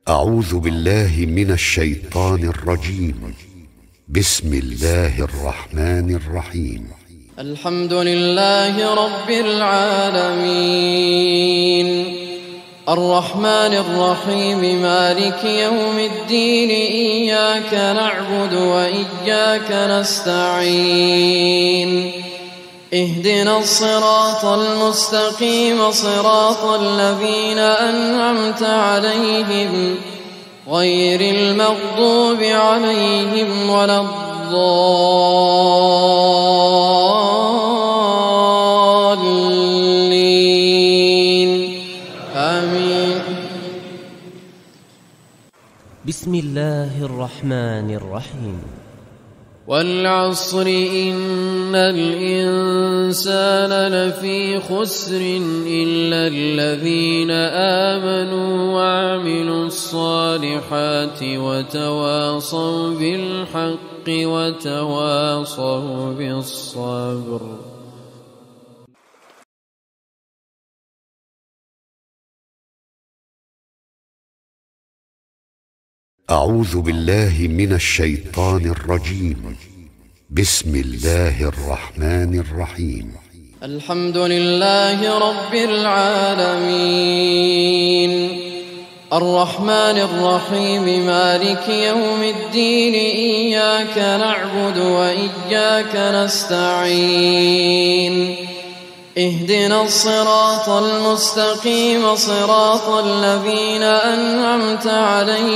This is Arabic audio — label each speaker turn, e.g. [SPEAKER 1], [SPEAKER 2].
[SPEAKER 1] أعوذ بالله من الشيطان الرجيم. بسم الله الرحمن الرحيم.
[SPEAKER 2] الحمد لله رب العالمين، الرحمن الرحيم، مالك يوم الدين، إياك نعبد وإياك نستعين، اهدنا الصراط المستقيم، صراط الذين أنعمت عليهم غير المغضوب عليهم ولا الضالين، آمين.
[SPEAKER 3] بسم الله الرحمن الرحيم.
[SPEAKER 2] والعصر إن الإنسان لفي خسر إلا الذين آمنوا وعملوا الصالحات وتواصوا بالحق وتواصوا بالصبر.
[SPEAKER 1] أعوذ بالله من الشيطان الرجيم. بسم الله الرحمن الرحيم.
[SPEAKER 2] الحمد لله رب العالمين، الرحمن الرحيم، مالك يوم الدين، إياك نعبد وإياك نستعين، اهدنا الصراط المستقيم، صراط الذين أنعمت عليهم